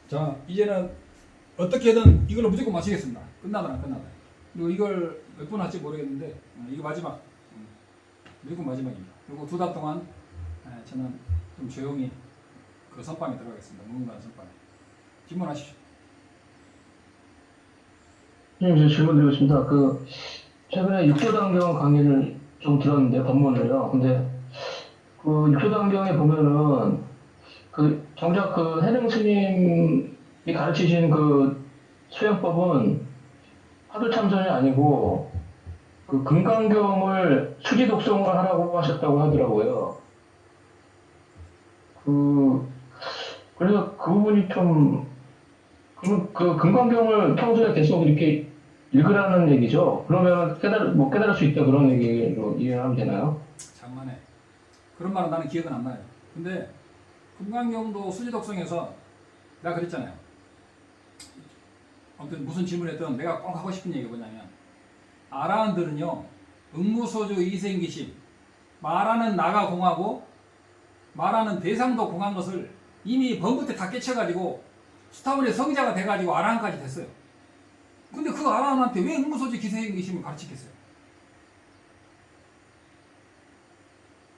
자, 이제는 어떻게든 이걸로 무조건 마치겠습니다. 끝나거나 끝나다. 그리고 이걸 몇 분 할지 모르겠는데 이거 마지막, 무조건 마지막입니다. 그리고 두 달 동안 저는 좀 조용히 그 선방에 들어가겠습니다. 무궁무한 선방에. 질문하십시오. 네, 질문 드리겠습니다. 최근에 육조단경 강의를 좀 들었는데, 법문을요. 근데, 육조단경에 보면은, 정작 해능 스님이 가르치신 수행법은 화두참선이 아니고, 금강경을 수지 독송을 하라고 하셨다고 하더라고요. 그래서 그 부분이 좀, 금강경을 평소에 계속 이렇게 읽으라는 얘기죠. 그러면 깨달을 수 있다 그런 얘기로 이해하면 되나요? 장만해. 그런 말은 나는 기억은 안 나요. 근데 금강경도 수지독성에서 내가 그랬잖아요. 아무튼 무슨 질문했든 내가 꼭 하고 싶은 얘기가 뭐냐면, 아라한들은요 응무소주 이생기심, 말하는 나가 공하고 말하는 대상도 공한 것을 이미 범부때 다 깨쳐가지고 수타원의 성자가 돼가지고 아라한까지 됐어요. 근데 그 아라한한테 왜 응무소주 기생기심을 가르치겠어요?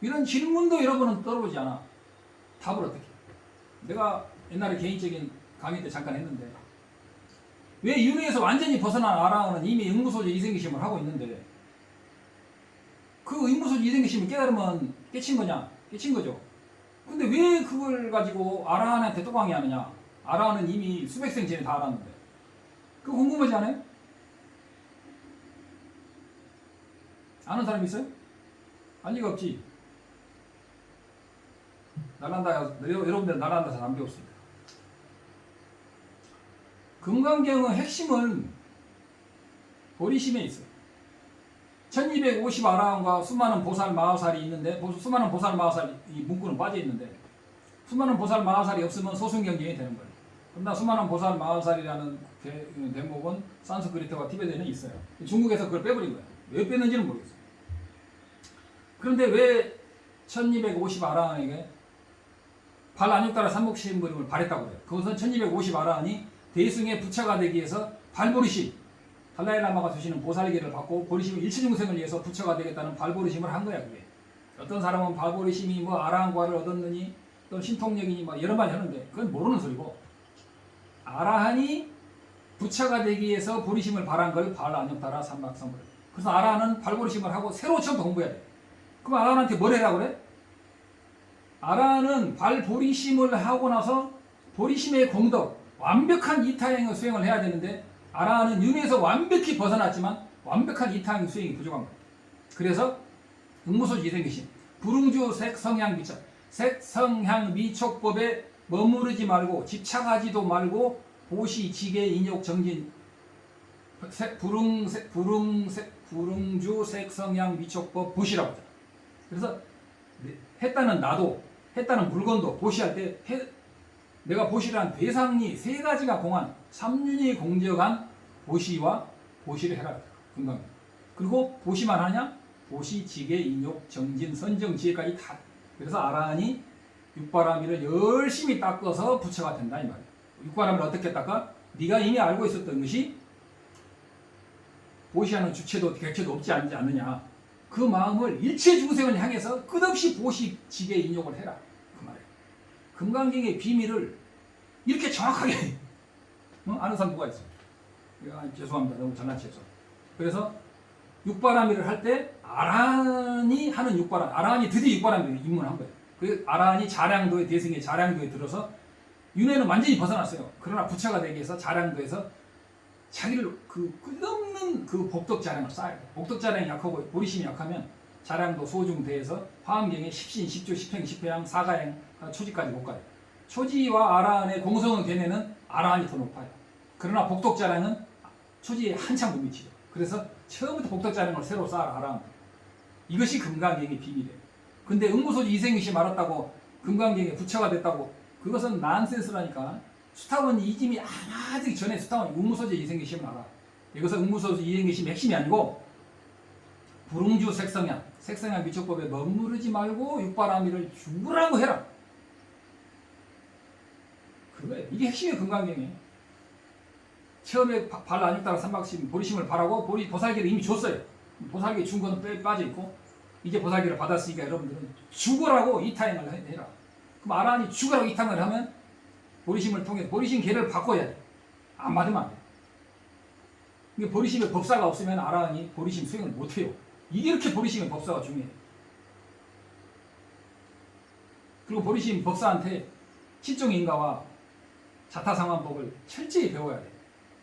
이런 질문도 여러분은 떠오르지 않아. 답을 어떻게? 내가 옛날에 개인적인 강의 때 잠깐 했는데, 왜 윤회에서 완전히 벗어난 아라한은 이미 응무소주 이생기심을 하고 있는데, 그 응무소주 이생기심을 깨달으면 깨친 거냐? 깨친 거죠. 근데 왜 그걸 가지고 아라한한테 또 강의하느냐? 아라한은 이미 수백 생 전에 다 알았는데. 그거 궁금하지 않아요? 아는 사람 있어요? 알 리가 없지. 여러분들 나란다 잘 안 배웠습니다. 금강경의 핵심은 보리심에 있어요. 1250 아라한과 수많은 보살 마하살이 있는데, 수많은 보살 마하살 이 문구는 빠져 있는데, 수많은 보살 마하살이 없으면 소승경경이 되는 거예요. 그러나 수많은 보살 마하살이라는 대목은 산스크리트와 티베트에는 있어요. 중국에서 그걸 빼버린 거예요. 왜 뺐는지는 모르겠어요. 그런데 왜 1250 아라한에게 발안육다라 삼목심부림을 바랬다고 해요. 그것은 1250 아라한이 대승의 부처가 되기 위해서 발보리심, 달라이라마가 주시는 보살계를 받고 보리심을 일체중생을 위해서 부처가 되겠다는 발보리심을 한 거야. 그게 어떤 사람은 발보리심이 뭐 아라한과를 얻었느니 또 신통력이니 뭐 여러 말 하는데 그건 모르는 소리고, 아라한이 부처가 되기 위해서 보리심을 발한 걸 발안육다라 삼박삼부림. 그래서 아라한은 발보리심을 하고 새로 처음부터 공부해야 돼. 그럼 아라한한테 뭘 해라 그래? 아라한은 발보리심을 하고 나서 보리심의 공덕, 완벽한 이타행의 수행을 해야 되는데, 아라한은 윤회에서 완벽히 벗어났지만 완벽한 이타행 수행이 부족한 거예요. 그래서 응무소지 이생기심, 불응주 색성향 미촉, 색성향 미촉법에 머무르지 말고 집착하지도 말고 보시 지계 인욕 정진, 불응주 색성향 미촉법 보시라고 하잖아. 그래서 했다는 나도, 했다는 물건도 보시할 때 내가 보시란 대상이 세 가지가 공한 삼륜이 공적한 보시와 보시를 해라. 금강. 그리고 보시만 하냐? 보시, 지계, 인욕, 정진, 선정, 지혜까지 다. 그래서 아라한이 육바라밀을 열심히 닦아서 부처가 된다 이 말이야. 육바라밀을 어떻게 닦아? 네가 이미 알고 있었던 것이 보시하는 주체도 객체도 없지 않느냐. 그 마음을 일체 중생을 향해서 끝없이 보시, 지계, 인욕을 해라. 그 말이에요. 금강경의 비밀을 이렇게 정확하게 아는 사람 누가 있어? 죄송합니다. 너무 장난치해서. 그래서 육바라밀을 할 때 아라한이 하는 육바라밀, 아라한이 드디어 육바라밀을 입문한 거예요. 그 아라한이 자량도의 대승의 자량도에 들어서 윤회는 완전히 벗어났어요. 그러나 부처가 되기 위해서 자량도에서 자기를 끝없는 복덕 자량을 쌓아야 돼. 복덕 자량이 약하고 보리심이 약하면 자량도 소중대에서 화엄경에 십신, 십조, 십행, 십회양, 사가행, 초지까지 못 가요. 초지와 아라한의 공성의 견해는 아라한이 더 높아요. 그러나 복덕 자량은 초지에 한참 못 미치죠. 그래서 처음부터 복덕 자량을 새로 쌓아 아라한. 이것이 금강경의 비밀이에요. 근데 응무소지 이생기심 알았다고 금강경의 부처가 됐다고, 그것은 난센스라니까. 수타원 이짐이 하나되기 전에 수타원 응무소지 이생기심을 알아. 이것은 응무소지 이생기심의 핵심이 아니고, 불응주 색성향, 색성향 미촉법에 머무르지 말고 육바라밀을 죽으라고 해라. 그거예요. 이게 핵심의 금강경이에요. 처음에 발 안 줬다가 삼박심 보리심을 바라고 보살기를 이미 줬어요. 보살기 준 거는 빠져 있고 이제 보살기를 받았으니까 여러분들은 죽으라고 이타행을 해라. 그럼 아라한이 죽으라고 이타행을 하면 보리심을 통해 보리심 계를 바꿔야 돼. 안 받으면 안 돼. 근데 보리심의 법사가 없으면 아라한이 보리심 수행을 못 해요. 이게 이렇게 보리심의 법사가 중요해요. 그리고 보리심 법사한테 칠종인가와 자타상환법을 철저히 배워야 돼.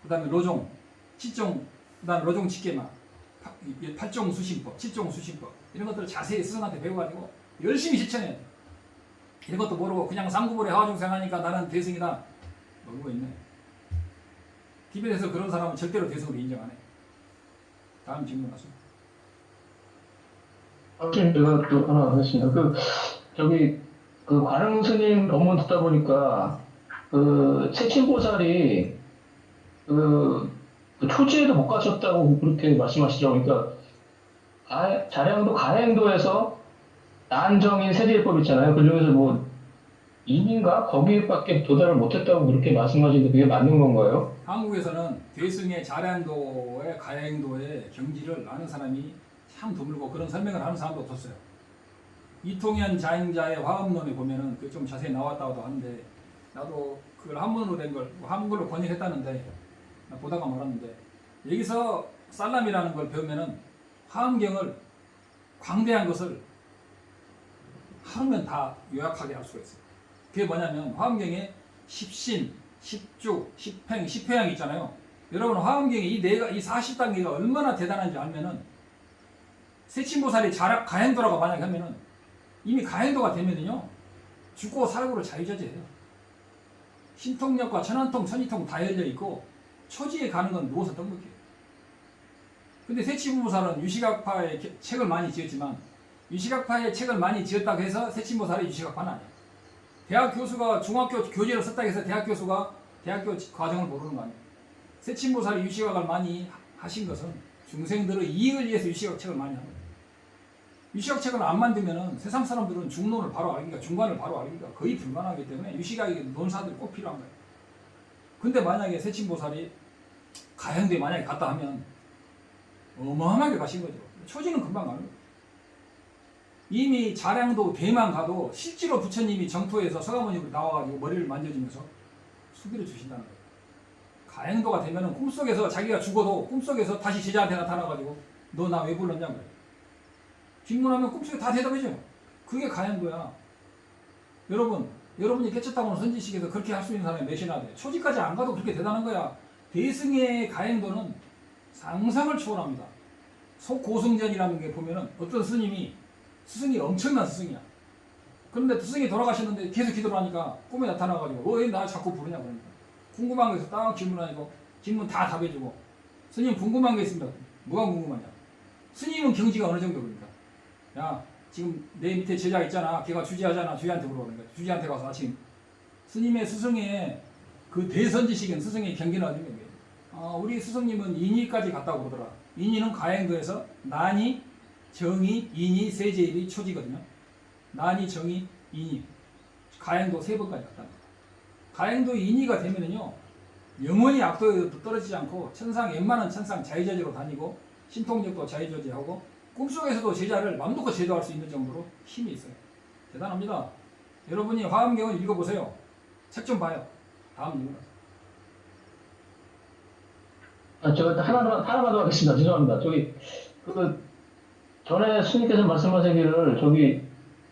그 다음에 로종, 칠종, 그 다음에 로종 직계마, 팔종 수심법, 칠종 수심법 이런 것들을 자세히 스승한테 배워가지고 열심히 실천해야 돼. 이런 것도 모르고 그냥 상구불에 하와중생하니까 나는 대승이다. 모르고 있네. 티벳에서 그런 사람은 절대로 대승으로 인정 안 해. 다음 질문 하세요. 제가 또 하나 하겠습니다. 그 관음 스님 법문 듣다 보니까 그 세친보살이 그 초지에도 못 가셨다고 그렇게 말씀하시죠. 그러니까 자량도 가행도에서 난정인 세제법 있잖아요. 그 중에서 뭐 인인가 거기밖에 도달을 못했다고 그렇게 말씀하시는데 그게 맞는 건가요? 한국에서는 대승의 자량도의 가행도의 경지를 아는 사람이 참 드물고 그런 설명을 하는 사람도 없었어요. 이통현 자행자의 화엄론에 보면은 그 좀 자세히 나왔다고도 하는데 나도 그걸 한문으로 된 걸 한글로 번역했다는데 나 보다가 말았는데 여기서 살람이라는 걸 배우면은 화엄경을 광대한 것을 하루면 다 요약하게 할 수가 있어요. 그게 뭐냐면 화엄경에 십신, 십주, 십행, 십회양이 있잖아요. 여러분 화엄경에 이 40단계가 얼마나 대단한지 알면은 세친보살이 가행도라고 만약에 하면은 이미 가행도가 되면은요 죽고 살고를 자유자재해요. 신통력과 천안통, 천이통 다 열려 있고 초지에 가는 건 누워서 떡볶이에요. 근데 세친보살은 유시각파의 책을 많이 지었지만 유시각파의 책을 많이 지었다고 해서 세친보살이 유시각파는 아니에요. 대학 교수가 중학교 교재를 썼다고 해서 대학 교수가 대학교 과정을 모르는 거 아니에요. 세친보살이 유시각을 많이 하신 것은 중생들의 이익을 위해서 유시각 책을 많이 합니다. 유시각 책을 안 만들면은 세상 사람들은 중론을 바로 알기가 중관을 바로 알기가 거의 불가능하기 때문에 유시각의 논사들이 꼭 필요한 거예요. 근데 만약에 세친보살이 가행도에 만약에 갔다 하면 어마어마하게 가신 거죠. 초지는 금방 가는 거예요. 이미 자량도 대만 가도 실제로 부처님이 정토에서 서가모니로 나와가지고 머리를 만져주면서 수비를 주신다는 거예요. 가행도가 되면은 꿈속에서 자기가 죽어도 꿈속에서 다시 제자한테 나타나가지고 너 나 왜 불렀냐 그래요. 질문하면 꿈속에 다 대답해줘요. 그게 가행도야. 여러분이 깨쳤다고는 선지식에서 그렇게 할 수 있는 사람이 몇이나 돼. 초지까지 안 가도 그렇게 대단한 거야. 대승의 가행도는 상상을 초월합니다. 속고승전이라는 게 보면은 어떤 스승이 엄청난 스승이야. 그런데 스승이 돌아가셨는데 계속 기도를 하니까 꿈에 나타나가지고 왜 나 자꾸 부르냐 그러니까 궁금한 거 있어 딱 질문하니까 질문 다 답해주고 스님 궁금한 게 있습니다. 뭐가 궁금하냐? 스님은 경지가 어느 정도 그러니까 야 지금 내 밑에 제자 있잖아. 걔가 주지하잖아. 주지한테 물어보는 거야. 주지한테 가서 아침 스님의 스승의 그 대선지식인 스승의 경기는 어디 있는 거예요? 우리 스승님은 인이까지 갔다고 그러더라. 인이는 가행도에서 난이, 정이, 인이, 세제일이 초지거든요. 난이, 정이, 인이 가행도 3번까지 갔다. 가행도 인이가 되면은요 영원히 악도에 떨어지지 않고 천상 웬만한 천상 자유자재로 다니고 신통력도 자유자재하고 꿈속에서도 제자를 맘놓고 제도할 수 있는 정도로 힘이 있어요. 대단합니다. 여러분이 화엄경을 읽어보세요. 책 좀 봐요. 다음 질문. 저 하나만 더 하겠습니다. 죄송합니다. 전에 스님께서 말씀하시기를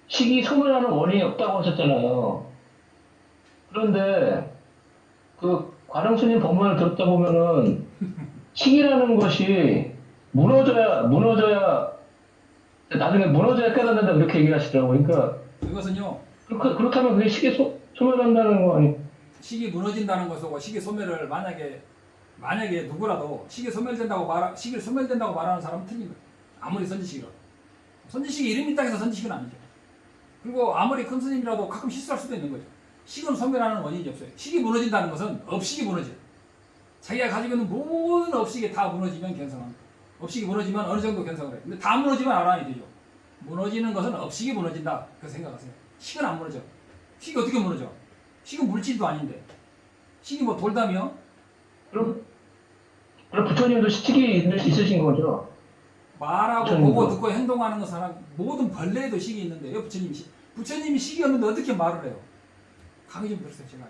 식이 소멸하는 원인이 없다고 하셨잖아요. 그런데 그 관음스님 법문을 들었다 보면은 식이라는 것이 무너져야 나중에 무너져야 깨닫는다 그렇게 얘기하시더라고요. 그러니까 이것은요. 그렇다면 그게 식이 소멸한다는 거 아니에요? 식이 무너진다는 것이고 식이 소멸을 만약에 누구라도 식이 소멸된다고 말하는 사람은 틀린 거예요. 아무리 선지식이라도. 선지식이 이름이 있다고 해서 선지식은 아니죠. 그리고 아무리 큰 스님이라도 가끔 실수할 수도 있는 거죠. 식은 소멸하는 원인이 없어요. 식이 무너진다는 것은 업식이 무너져요. 자기가 가지고 있는 모든 업식이 다 무너지면 견성합니다. 업식이 무너지면 어느 정도 견성을 해요. 근데 다 무너지면 아라한이 되죠. 무너지는 것은 업식이 무너진다. 그렇게 생각하세요. 식은 안 무너져. 식이 어떻게 무너져? 식은 물질도 아닌데. 식이 뭐 돌다며? 그럼 부처님도 식이 있으신 거죠? 말하고 부처님도. 보고 듣고 행동하는 것 사람 모든 벌레에도 식이 있는데요. 부처님이 식이 없는데 어떻게 말을 해요? 강의 좀 들으세요. 제가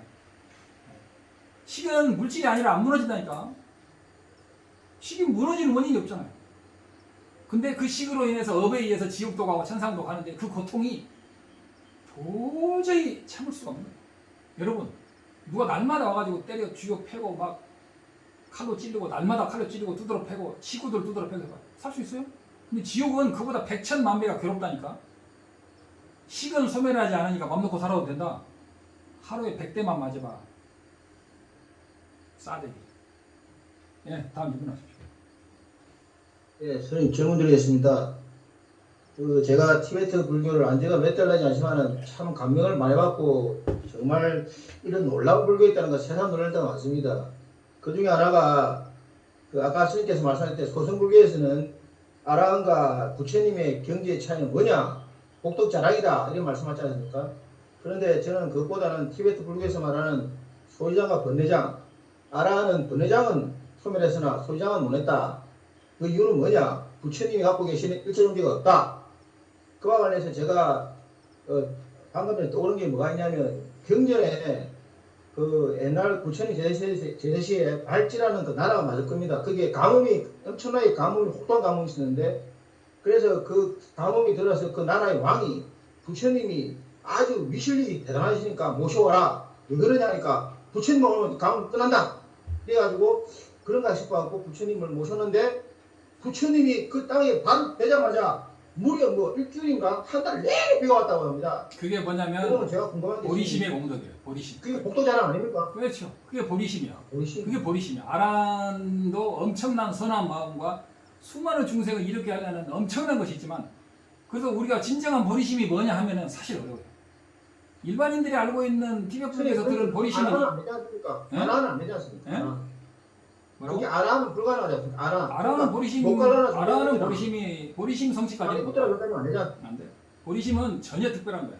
식은 물질이 아니라 안 무너진다니까. 식이 무너지는 원인이 없잖아요. 근데 그 식으로 인해서 업에 의해서 지옥도 가고 천상도 가는데 그 고통이 도저히 참을 수가 없는 거예요. 여러분, 누가 날마다 와가지고 때려 쥐고 패고 막 칼로 찔르고, 날마다 칼로 찔르고 두드러 패고 식구들 두드러 패고 살 수 있어요? 근데 지옥은 그보다 백천만 배가 괴롭다니까. 식은 소멸하지 않으니까 맘 놓고 살아도 된다. 하루에 100대만 맞아봐. 싸대기. 예, 다음 질문 하십시오. 예, 선생님 질문 드리겠습니다. 제가 티베트 불교를 안 지가 몇 달 되지 않지만은 참 감명을 많이 받고 정말 이런 놀라운 불교가 있다는 거 세상 놀랄 때가 많습니다. 그 중에 하나가 아까 스님께서 말씀하셨듯이 소승불교에서는 아라한과 부처님의 경지의 차이는 뭐냐? 복덕자락이다 이런 말씀하지 않습니까? 그런데 저는 그것보다는 티베트 불교에서 말하는 소지장과 번뇌장, 아라한은 번뇌장은 소멸했으나 소지장은 못했다. 그 이유는 뭐냐? 부처님이 갖고 계시는 일체존재가 없다. 그와 관련해서 제가 방금 전에 떠오른 게 뭐가 있냐면 경전에 그 옛날 부처님 제대시에 발지라는 그 나라가 맞을 겁니다. 그게 가뭄이 엄청나게 혹독한 가뭄이 있었는데 그래서 그 가뭄이 들어서 그 나라의 왕이 부처님이 아주 미실력이 대단하시니까 모셔와라. 왜 그러냐니까 부처님 오면 가뭄 끝난다. 그래가지고 그런가 싶어갖고 부처님을 모셨는데 부처님이 그 땅에 바로 되자마자 무려 뭐 일주일인가 한 달 내내 비가 왔다고 합니다. 그게 뭐냐면 그러면 제가 궁금한 게 보리심의 공덕이에요. 보리심. 그게 복도자랑 아닙니까? 그렇죠. 그게 보리심이야. 보리심. 그게 보리심이야. 아란도 엄청난 선한 마음과 수많은 중생을 이렇게 하려는 엄청난 것이 있지만, 그래서 우리가 진정한 보리심이 뭐냐 하면은 사실 어려워요. 일반인들이 알고 있는 티베트 불교에서 들은 보리심은 아라는 안 되지 않습니까? 예? 아라는 안 되지 않습니까? 예? 아라. 뭐라고? 그게 아라는 불가능하지 않습니까? 아라는 보리심, 아라는 보리심 성취까지는 못 아니 안 되지 않습니까? 안 돼. 보리심은 전혀 특별한 거야.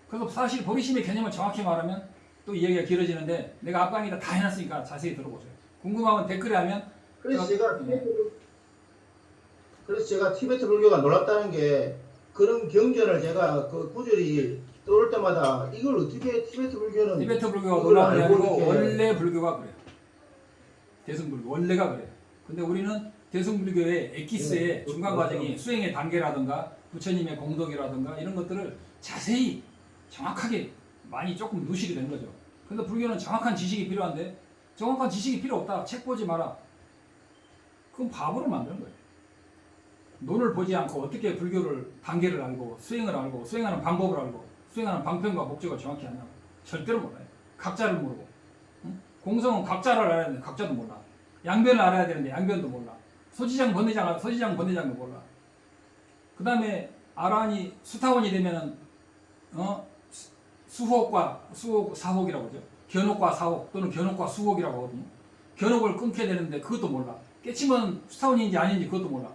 그래서 사실 보리심의 개념을 정확히 말하면 또 이야기가 길어지는데 내가 앞강의다 다 해놨으니까 자세히 들어보세요. 궁금하면 댓글에 하면 그래서 예. 제가 티베트 불교가 놀랍다는 게 그런 경전을 제가 그 구절이 떠올 때마다 이걸 어떻게 티베트 불교는 티베트 불교가 그걸 놀라운 게 알고 아니고 이렇게 원래 불교가 그래요. 대승불교 원래가 그래요. 근데 우리는 대승불교의 엑기스의 네, 중간 그렇죠. 과정이 수행의 단계라든가 부처님의 공덕이라든가 이런 것들을 자세히 정확하게 많이 조금 누실이 된 거죠. 그래서 불교는 정확한 지식이 필요한데 정확한 지식이 필요 없다. 책 보지 마라. 그건 바보를 만드는 거예요. 논을 보지 않고 어떻게 불교를 단계를 알고 수행을 알고 수행하는 방법을 알고 수행하는 방편과 목적을 정확히 아냐고. 절대로 몰라요. 각자를 모르고. 응? 공성은 각자를 알아야 되는데 각자도 몰라. 양변을 알아야 되는데 양변도 몰라. 소지장 번뇌장도 몰라. 그 다음에 아라한이 수타원이 되면은 수혹과 사혹이라고 하죠. 견혹과 사혹 또는 견혹과 수혹이라고 하거든요. 견혹을 끊게 되는데 그것도 몰라. 깨치면 수타원인지 아닌지 그것도 몰라.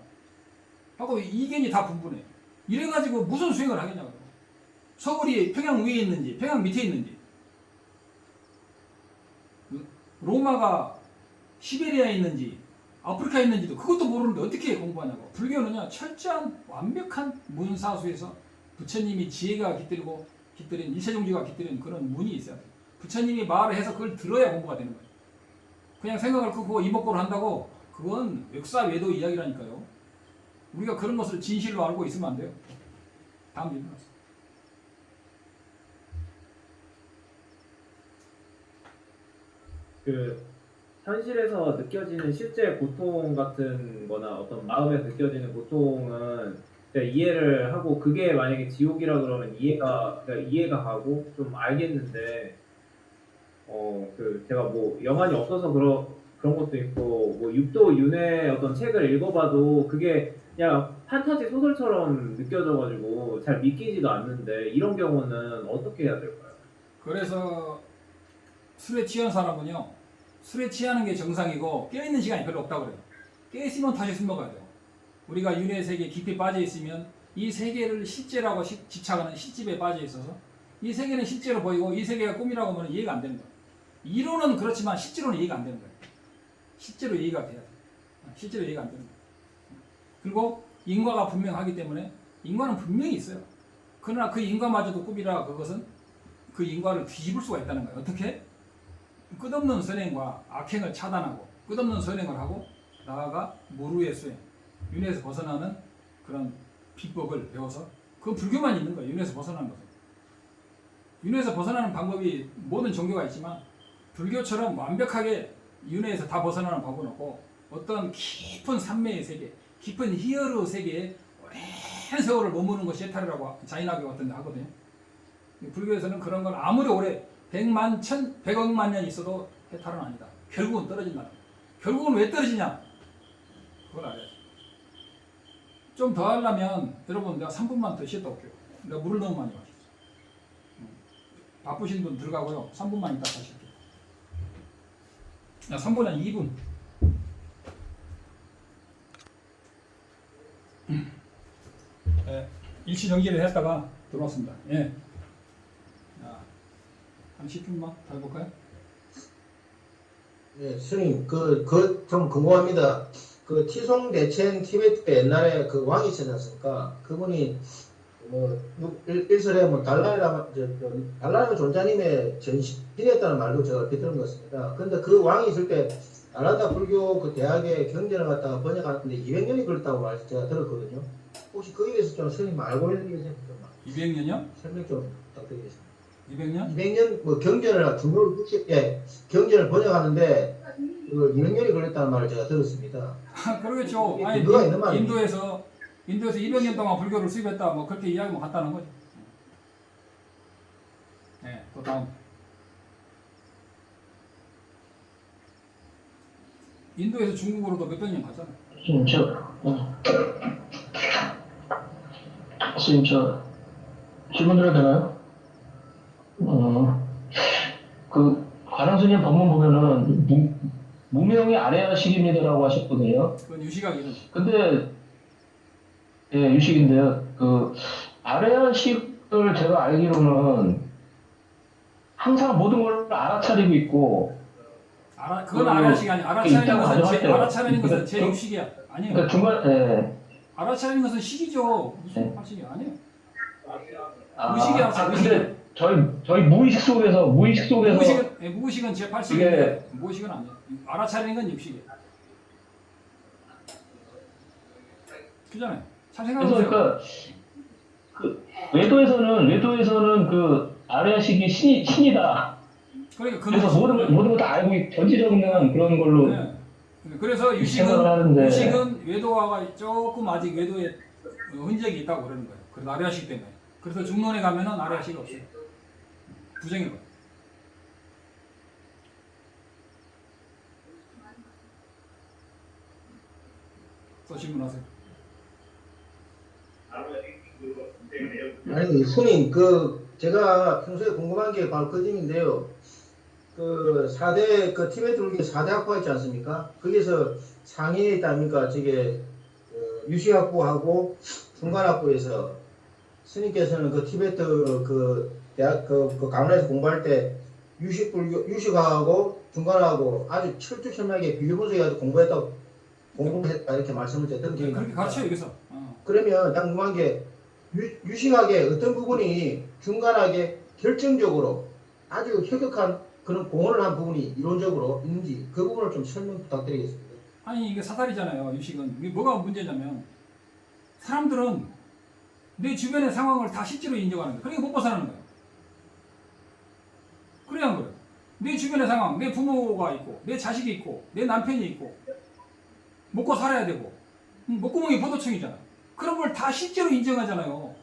하고 이견이 다 분분해. 이래가지고 무슨 수행을 하겠냐고요. 서울이 평양 위에 있는지 평양 밑에 있는지 로마가 시베리아에 있는지 아프리카에 있는지도 그것도 모르는데 어떻게 공부하냐고. 불교는요 철저한 완벽한 문사수에서 부처님이 지혜가 깃들인 일체종지가 깃들인 그런 문이 있어야 돼요. 부처님이 말을 해서 그걸 들어야 공부가 되는 거예요. 그냥 생각을 끄고 이목구를 한다고 그건 역사외도 이야기라니까요. 우리가 그런 것을 진실로 알고 있으면 안 돼요. 다음 질문 하세요. 그 현실에서 느껴지는 실제 고통 같은 거나 어떤 마음에서 느껴지는 고통은 제가 이해를 하고 그게 만약에 지옥이라 그러면 이해가 가고 좀 알겠는데 그 제가 뭐 영안이 없어서 그런 것도 있고 뭐 육도 윤회 어떤 책을 읽어봐도 그게 그냥 판타지 소설처럼 느껴져가지고 잘 믿기지도 않는데 이런 경우는 어떻게 해야 될까요? 그래서 술에 취한 사람은요, 술에 취하는 게 정상이고 깨어있는 시간이 별로 없다고 그래요. 깨있으면 다시 술 먹어야 돼요. 우리가 윤회 세계에 깊이 빠져 있으면 이 세계를 실제라고 집착하는 실집에 빠져 있어서 이 세계는 실제로 보이고 이 세계가 꿈이라고 하면 이해가 안 되는 거예요. 이론은 그렇지만 실제로는 이해가 안 되는 거예요. 실제로 이해가 돼야 돼. 실제로 이해가 안 되는 거예요. 그리고 인과가 분명하기 때문에 인과는 분명히 있어요. 그러나 그 인과마저도 꿈이라 그것은 그 인과를 뒤집을 수가 있다는 거예요. 어떻게? 끝없는 선행과 악행을 차단하고 끝없는 선행을 하고 나아가 무루의 수행, 윤회에서 벗어나는 그런 비법을 배워서 그 불교만 있는 거예요. 윤회에서 벗어나는 것은. 윤회에서 벗어나는 방법이 모든 종교가 있지만 불교처럼 완벽하게 윤회에서 다 벗어나는 법은 없고 어떤 깊은 산매의 세계, 깊은 히어로 세계에 오랜 세월을 머무는 것이 해탈이라고 자인학교 같은 데 하거든요. 불교에서는 그런 걸 아무리 오래 100만, 1000, 100억만 년 있어도 해탈은 아니다. 결국은 떨어진다. 결국은 왜 떨어지냐? 그걸 알아야지. 좀 더 하려면 여러분 내가 3분만 더 쉬었다 올게요. 내가 물을 너무 많이 마셨어. 바쁘신 분 들어가고요. 3분만 있다 다시 할게요. 3분 아니 2분. 네, 일시 정지를 했다가 들어왔습니다. 예. 자, 한 10분만 더 해볼까요? 네, 스님, 좀 궁금합니다. 그 티송대첸 티베트 옛날에 그 왕이 있지 않습니까? 그분이 일설에 달라이라 존자님의 전신이었다는 말도 제가 얼핏 들은 것 같습니다. 근데 그 왕이 있을 때 나라다 불교 그 대학의 경전을 갖다가 번역하는데 200년이 걸렸다고 말해서 제가 들었거든요. 혹시 거기에 대해서 좀 스님 알고 있는 게 있으면 200년이요? 설명 좀 부탁드리겠습니다. 200년? 200년 뭐 경전을 경전을 번역하는데 그 200년이 걸렸다는 말을 제가 들었습니다. 그러겠죠. 아니, 근거가 있는 말이에요. 인도에서 200년 동안 불교를 수입했다 뭐 그렇게 이야기하면 같다는 거죠. 네, 또 다음. 인도에서 중국으로도 몇백 년 갔잖아요. 선생님, 질문 드려도 되나요? 그, 관음스님 법문 보면은, 무명이 아래아식입니다라고 하셨거든요. 그건 유시각이는. 근데, 예, 유식인데요. 그, 아래아식을 제가 알기로는, 항상 모든 걸 알아차리고 있고, 그건 아래아식이 아니야. 알아차리는 것은 제 그- 육식이야. 아니에요. 그러니까 중간, 예. 알아차리는 것은 식이죠. 무슨 네. 팔식이 아니에요. 아, 무의식이라고 근데 저희 무의식 속에서 무의식은 제 팔식인데 무의식은 아니에요. 알아차리는 건 육식이에요. 그잖아요. 잘 생각해보세요. 그러니까 그 외도에서는 그 아래아식이 신이다. 그러니까 그래서 모든 걸 다 알고 전지적인 그런 걸로 네. 그래서 생각을 하는데. 유식은 외도화가 조금 아직 외도에 흔적이 있다고 그러는 거예요. 그래서 아래아식 때문에. 그래서 중론에 가면은 아래아식이 없어요. 부정인 거예요. 또 질문하세요. 아니, 스님, 제가 평소에 궁금한 게 바로 그 점인데요. 그 티베트 불교 4대 학부가 있지 않습니까? 거기서 상위에 있답니까? 유시학부하고 중간학부에서 스님께서는 그 티베트 대학 강원에서 공부할 때 유식하고 중간하고 아주 철두철미하게 비교 분석해가지고 공부했다 이렇게 말씀을 제가 들은 적이 그렇게 있습니다. 가르쳐요 여기서. 그러면 난 궁금한 게 유식학의 어떤 부분이 중간학에 결정적으로 아주 혁혁한 그런 공헌을 한 부분이 이론적으로 있는지 그 부분을 좀 설명 부탁드리겠습니다. 아니 이게 사달이잖아요. 유식은. 이게 뭐가 문제냐면 사람들은 내 주변의 상황을 다 실제로 인정하는 거예요. 그러니까 못 벗어나는 거예요. 그래야 한 거예요. 내 주변의 상황, 내 부모가 있고 내 자식이 있고 내 남편이 있고 먹고 살아야 되고 목구멍이 포도청이잖아. 그런 걸 다 실제로 인정하잖아요.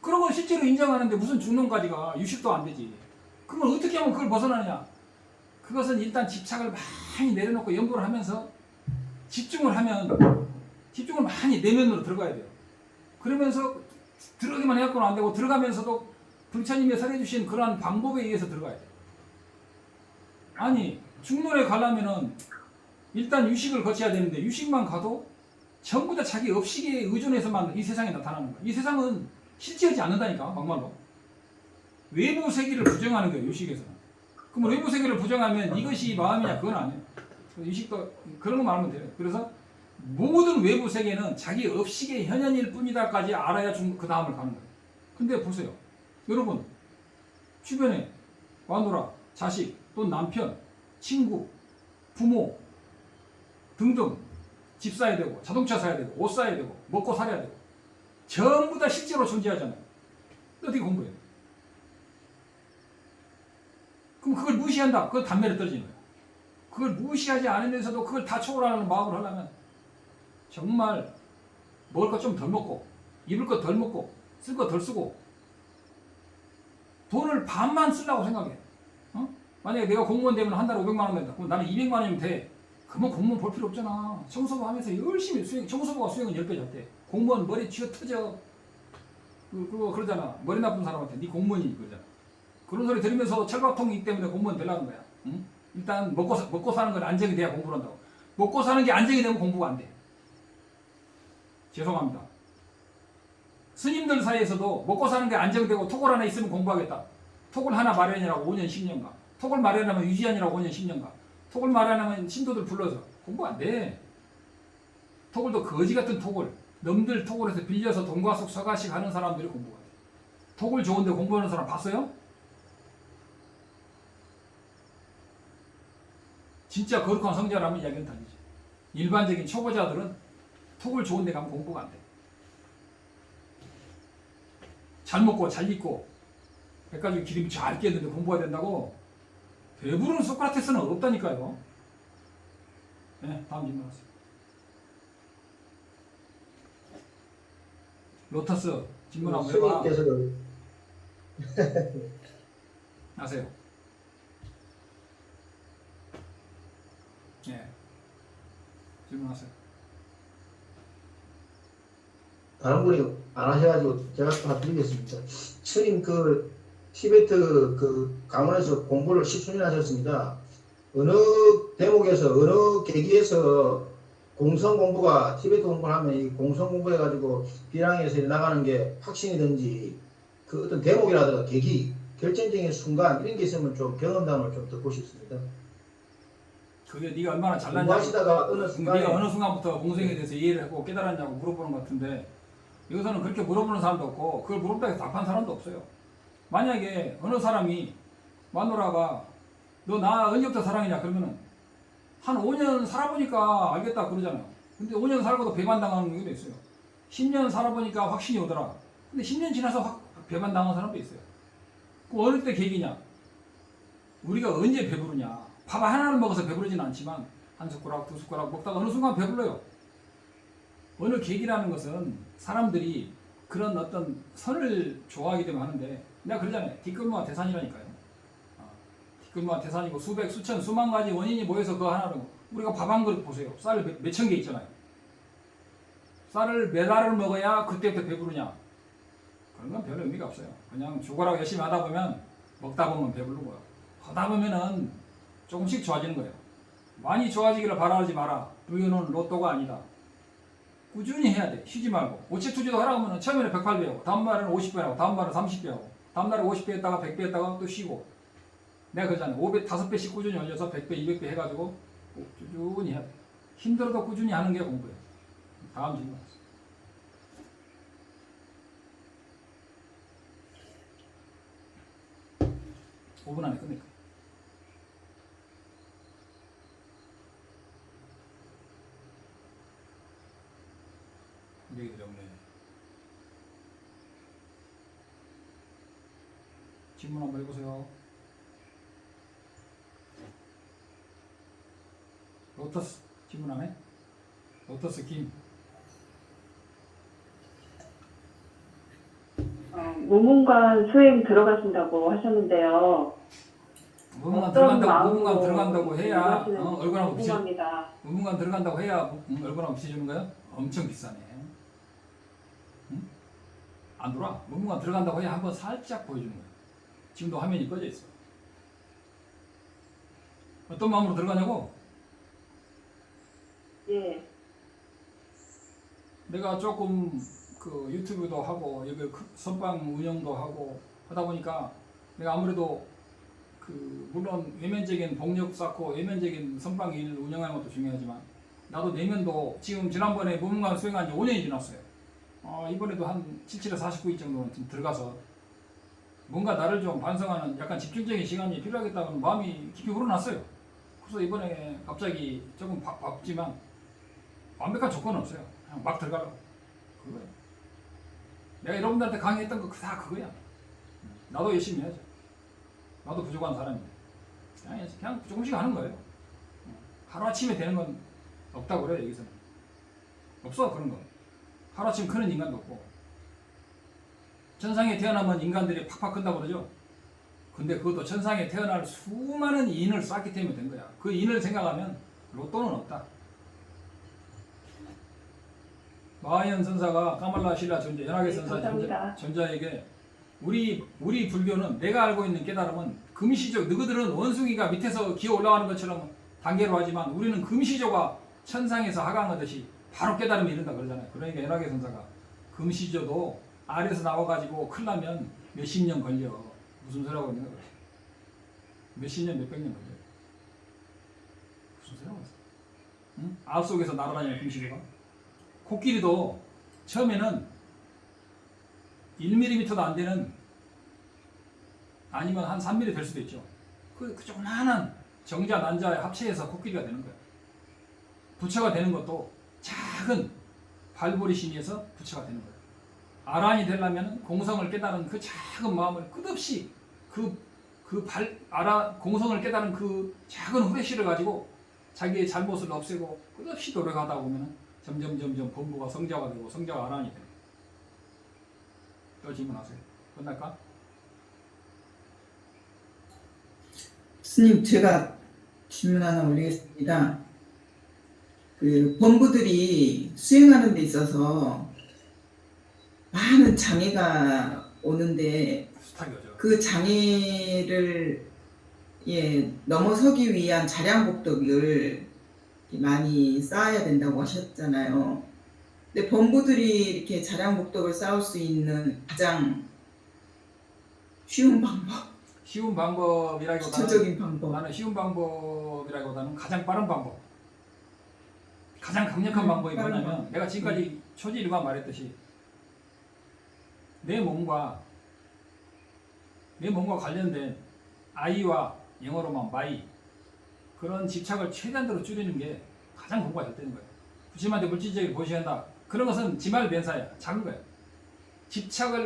그런 걸 실제로 인정하는데 무슨 중론까지가 유식도 안 되지. 그러면 어떻게 하면 그걸 벗어나느냐? 그것은 일단 집착을 많이 내려놓고 연구를 하면서 집중을 많이 내면으로 들어가야 돼요. 그러면서 들어가기만 해갖고는 안 되고 들어가면서도 불처님이 설해주신 그러한 방법에 의해서 들어가야 돼요. 아니 중론에 가려면은 일단 유식을 거쳐야 되는데 유식만 가도 전부 다 자기 업식에 의존해서만 이 세상에 나타나는 거야. 이 세상은 실제하지 않는다니까 막말로. 외부 세계를 부정하는 거예요 유식에서는. 그럼 외부 세계를 부정하면 이것이 마음이냐? 그건 아니에요. 의식도 그런 거 말하면 돼요. 그래서 모든 외부 세계는 자기 업식의 현현일 뿐이다까지 알아야 그 다음을 가는 거예요. 근데 보세요. 여러분 주변에 마누라, 자식, 또 남편, 친구, 부모 등등 집 사야 되고 자동차 사야 되고 옷 사야 되고 먹고 살아야 되고 전부 다 실제로 존재하잖아요. 어떻게 공부해요? 그럼 그걸 무시한다. 그건 단면에 떨어지는 거예요. 그걸 무시하지 않으면서도 그걸 다 초월하는 마음을 하려면 정말 먹을 것 좀 덜 먹고 입을 것 덜 먹고 쓸 것 덜 쓰고 돈을 반만 쓰려고 생각해. 어? 만약에 내가 공무원 되면 한 달에 500만 원 된다. 그럼 나는 200만 원이면 돼. 그러면 공무원 볼 필요 없잖아. 청소부 하면서 열심히 수행, 청소부가 수행은 10배 잘 공무원 머리 쥐어 터져. 그거 그러잖아. 머리 나쁜 사람한테 네 공무원이니 그러잖아. 그런 소리 들으면서 철밥통이기 때문에 공무원 되려는 거야. 응? 일단 먹고 사는 건 안정이 돼야 공부를 한다고. 먹고 사는 게 안정이 되면 공부가 안 돼. 죄송합니다. 스님들 사이에서도 먹고 사는 게 안정되고 톡을 하나 있으면 공부하겠다. 톡을 하나 마련이라고 5년 10년간. 톡을 마련하면 유지하느라고 5년 10년간. 톡을 마련하면 신도들 불러서 공부 안 돼. 톡을 또 거지 같은 톡을 넘들 톡을 해서 빌려서 돈과숙 서가식 하는 사람들이 공부가 돼. 톡을 좋은데 공부하는 사람 봤어요? 진짜 거룩한 성자라면 이야기는 다르지. 일반적인 초보자들은 톡을 좋은데 가면 공부가 안 돼. 잘 먹고 잘 입고 백가지 기름이 잘 끼었는데 공부가 된다고? 배부른 소크라테스는 없다니까요. 네, 다음 질문 하세요. 로터스 질문 한번 해봐. 스님께서도 하세요. 네. 질문하세요. 다른 분이 안 하셔가지고 제가 다 드리겠습니다. 스님 그 티베트 그 강원에서 공부를 10수년 하셨습니다. 어느 대목에서 어느 계기에서 공성 공부가 티베트 공부를 하면 이 공성 공부해가지고 비랑에서 나가는 게 확신이든지 그 어떤 대목이라든가 계기 결정적인 순간 이런 게 있으면 좀 경험담을 좀 듣고 싶습니다. 그게 네가 얼마나 잘났냐고, 공부하시다가 어느 순간에 네가 어느 순간부터 공성에 대해서 이해를 하고 깨달았냐고 물어보는 것 같은데 여기서는 그렇게 물어보는 사람도 없고 그걸 물어봤다고 해서 답한 사람도 없어요. 만약에 어느 사람이 마누라가 너 나 언제부터 사랑이냐 그러면은 한 5년 살아보니까 알겠다 그러잖아요. 근데 5년 살고도 배반당하는 경우도 있어요. 10년 살아보니까 확신이 오더라. 근데 10년 지나서 배반당한 사람도 있어요. 그 어느 때 계기냐? 우리가 언제 배부르냐? 밥 하나를 먹어서 배부르지는 않지만 한 숟가락 두 숟가락 먹다가 어느 순간 배불러요. 어느 계기라는 것은 사람들이 그런 어떤 선을 좋아하기 때문에 하는데 내가 그러잖아요. 뒷근무와 태산이라니까요. 뒷근무와 태산이고 수백 수천 수만 가지 원인이 모여서 그거 하나로 우리가 밥 한 그릇 보세요. 쌀을 몇천 개 있잖아요. 쌀을 몇 알을 먹어야 그때부터 배부르냐? 그런 건 별 의미가 없어요. 그냥 죽어라고 열심히 하다 보면 먹다 보면 배부르고요. 하다 보면은 조금씩 좋아지는 거예요. 많이 좋아지기를 바라지 마라. 불교는 로또가 아니다. 꾸준히 해야 돼. 쉬지 말고. 오체투지도 하라고 하면 처음에는 108배 하고 다음 날에는 50배 하고 다음 날은 30배 하고 다음 날에 50배 했다가 100배 했다가 또 쉬고 내가 그러잖아요. 5배, 5배씩 꾸준히 올려서 100배, 200배 해가지고 꾸준히 해야 돼. 힘들어도 꾸준히 하는 게 공부예요. 다음 질문. 5분 안에 끝낼까? 얘기들이 없네. 질문 한번 해보세요. 로터스 질문 안 해? 로터스 김. 무문관 수행 들어가신다고 하셨는데요. 무문관 어떤 들어간다고 무문관 마음으로 들어간다고 해야 들어가시는지 얼굴 한번 비춰. 궁금합니다. 무문관 들어간다고 해야 얼굴 한번 비춰주는 거야? 엄청 비싸네. 응? 안 돌아. 무문관 들어간다고 해야 한번 살짝 보여주는 거야. 지금도 화면이 꺼져 있어. 어떤 마음으로 들어가냐고? 예. 내가 조금 그 유튜브도 하고 여기 선방 운영도 하고 하다 보니까 내가 아무래도 그 물론 외면적인 복력 쌓고 외면적인 선방일 운영하는 것도 중요하지만 나도 내면도 지금 지난번에 무문관 수행한 지 5년이 지났어요. 이번에도 한 77에서 49일 정도는 좀 들어가서 뭔가 나를 좀 반성하는 약간 집중적인 시간이 필요하겠다는 마음이 깊이 우러났어요. 그래서 이번에 갑자기 조금 바쁘지만 완벽한 조건은 없어요. 그냥 막 들어가라고. 그거예요. 내가 여러분들한테 강의했던 거 다 그거야. 나도 열심히 해야죠. 나도 부족한 사람인데. 그냥 조금씩 하는 거예요. 하루아침에 되는 건 없다고 그래요, 여기서는. 없어, 그런 거. 하루아침 크는 인간도 없고. 천상에 태어나면 인간들이 팍팍 큰다고 그러죠. 근데 그것도 천상에 태어날 수많은 인을 쌓기 때문에 된 거야. 그 인을 생각하면 로또는 없다. 마하연 선사가 까말라 신라 전자 연하계 선사 감사합니다. 전자에게 우리 불교는 내가 알고 있는 깨달음은 금시조, 너희들은 원숭이가 밑에서 기어 올라가는 것처럼 단계로 하지만 우리는 금시조가 천상에서 하강하듯이 바로 깨달음이 이른다 그러잖아요. 그러니까 연하계 선사가 금시조도 아래에서 나와가지고 큰일 나면 몇십 년 걸려. 무슨 소리라고 있는 거야. 몇십 년, 몇백 년 걸려. 무슨 소리라고 했어. 응? 아홉 속에서 날아다니는 금시조가. 코끼리도 처음에는 1mm도 안 되는, 아니면 한 3mm 될 수도 있죠. 그 조그마한 정자, 난자의 합체해서 코끼리가 되는 거예요. 부처가 되는 것도 작은 발보리 신에서 부처가 되는 거예요. 아란이 되려면 공성을 깨달은 그 작은 마음을 끝없이 공성을 깨달은 그 작은 후레쉬를 가지고 자기의 잘못을 없애고 끝없이 노력하다 보면 점점 본부가 성자가 되고 성자가 아란이 돼요. 또 질문하세요. 끝날까? 스님, 제가 질문 하나 올리겠습니다. 그 본부들이 수행하는 데 있어서 많은 장애가 오는데 수탁이죠. 그 장애를 넘어서기 위한 자량복덕을 많이 쌓아야 된다고 하셨잖아요. 근데 본부들이 이렇게 자량복덕을 쌓을 수 있는 가장 쉬운 방법, 쉬운 방법이라기보다는 구체적인 방법. 나는 쉬운 방법이라기보다는 가장 빠른 방법, 가장 강력한 방법이 빠른 뭐냐면 방법. 내가 지금까지 초지일관 말했듯이 내 몸과 관련된 아이와 영어로만 마이 그런 집착을 최대한으로 줄이는 게 가장 공부가 잘 되는 거예요. 부처님한테 물질적으로 보셔야 한다. 그런 것은 지말 변사야. 작은 거야.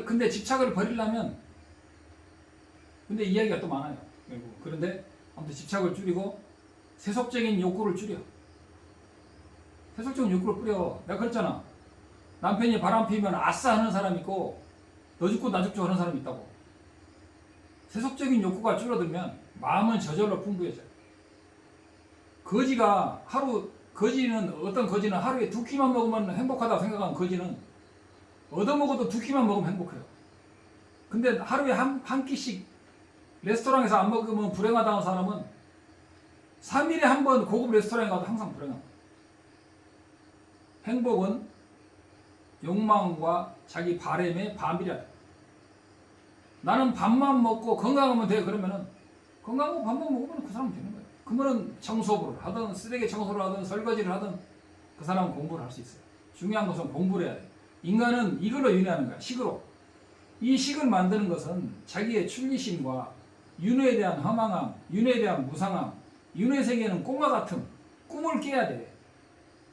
근데 집착을 버리려면 근데 이야기가 또 많아요. 결국. 그런데 아무튼 집착을 줄이고 세속적인 욕구를 줄여. 세속적인 욕구를 뿌려. 내가 그랬잖아. 남편이 바람 피우면 아싸 하는 사람 있고 너 죽고 나 죽고 하는 사람이 있다고. 세속적인 욕구가 줄어들면 마음은 저절로 풍부해져요. 어떤 거지는 하루에 2끼만 먹으면 행복하다고 생각하는 거지는 얻어먹어도 2끼만 먹으면 행복해요. 근데 하루에 한 끼씩 레스토랑에서 안 먹으면 불행하다는 사람은 3일에 한 번 고급 레스토랑에 가도 항상 불행합니다. 행복은 욕망과 자기 바램의 반비례다. 나는 밥만 먹고 건강하면 돼. 그러면은 건강하고 밥만 먹으면 그 사람은 되는 거예요. 그러면 청소부를 하든 쓰레기 청소를 하든 설거지를 하든 그 사람은 공부를 할 수 있어요. 중요한 것은 공부를 해야 돼. 인간은 이걸로 윤회하는 거야. 식으로. 이 식을 만드는 것은 자기의 출리심과 윤회에 대한 허망함, 윤회에 대한 무상함, 윤회 세계는 꿈과 같음, 꿈을 깨야 돼.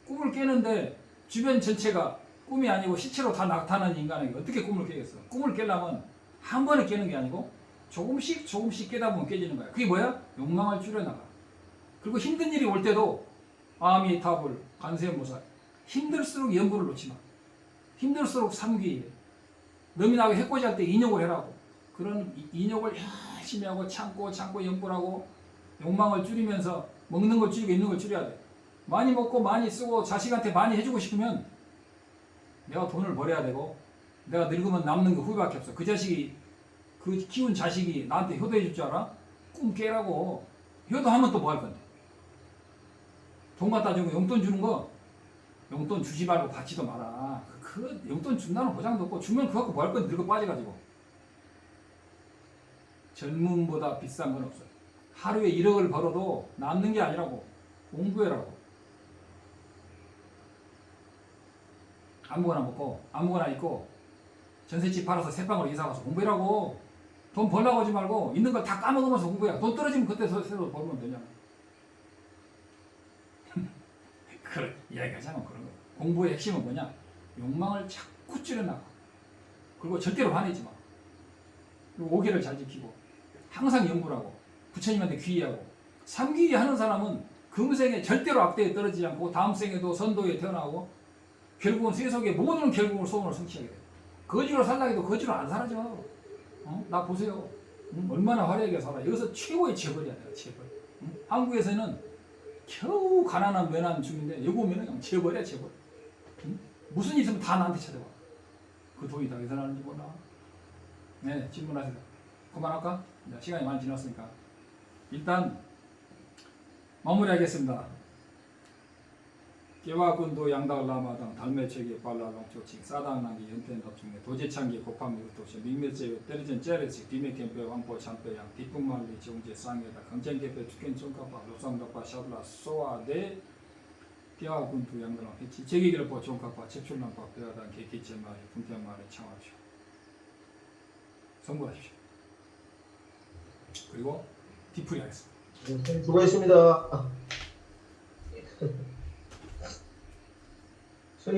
꿈을 깨는데 주변 전체가 꿈이 아니고 시체로 다 나타나는 인간에게 어떻게 꿈을 깨겠어? 꿈을 깨려면 한 번에 깨는 게 아니고 조금씩 깨다 보면 깨지는 거야. 그게 뭐야? 욕망을 줄여나가. 그리고 힘든 일이 올 때도 아미타불, 관세음보살 힘들수록 연부를 놓지 마. 힘들수록 삼귀. 너미나고 해코지 할 때 인욕을 해라고. 그런 인욕을 열심히 하고 참고 연부를 하고 욕망을 줄이면서 먹는 걸 줄이고 있는 걸 줄여야 돼. 많이 먹고 많이 쓰고 자식한테 많이 해주고 싶으면 내가 돈을 벌어야 되고 내가 늙으면 남는 거 후회밖에 없어. 그 키운 자식이 나한테 효도해 줄 줄 알아? 꿈 깨라고. 효도하면 또 뭐 할 건데? 돈 갖다 주고 용돈 주는 거 용돈 주지 말고 받지도 마라. 그 용돈 준다는 보장도 없고 주면 그거 갖고 뭐 할 건데 늙어 빠져가지고. 젊음보다 비싼 건 없어요. 하루에 1억을 벌어도 남는 게 아니라고. 공부해라고. 아무거나 먹고 아무거나 입고 전셋집 팔아서 새방으로 이사 가서 공부해라고. 돈 벌라고 하지 말고 있는 걸 다 까먹으면서 공부해. 돈 떨어지면 그때 새로 벌면 되잖아. 그래, 이야기하자면 그런 거. 공부의 핵심은 뭐냐? 욕망을 자꾸 줄여나가. 그리고 절대로 화내지 마. 그리고 오계를 잘 지키고 항상 연구를 하고 부처님한테 귀의하고 삼귀의 하는 사람은 금생에 절대로 악대에 떨어지지 않고 다음 생에도 선도에 태어나고 결국은 세속의 모든 결국은 소원을 성취하게 돼. 거지로 살라 해도 거지로 안 사라져. 나 보세요. 얼마나 화려하게 살아. 여기서 최고의 재벌이야, 내가 재벌. 한국에서는 겨우 가난한 면한 중인데 여기 오면은 그냥 재벌이야, 재벌. 무슨 일 있으면 다 나한테 찾아와. 그 돈이 다 어디서 나는지 몰라. 네, 질문하세요. 그만할까? 이제 시간이 많이 지났으니까 일단 마무리하겠습니다. 개화군도 양달라마당 달매체계 발라롱초칭 사당난기 연태납중에 도제창기 곱함 유토시 민매제 때리전 째레식 비매캠페 왕포 참배양 뒷북말리 정제 쌍에다 강쟁개페 축견 총카파 로상덕파 샤블라 소아대 개화군도 양달랑 해치 제기기를 보 총카파 첩출난파 배화당 개기체마리 분편마리 창합시오. 선고하십시오. 그리고 뒤풀이 하겠습니다. 수고했습니다.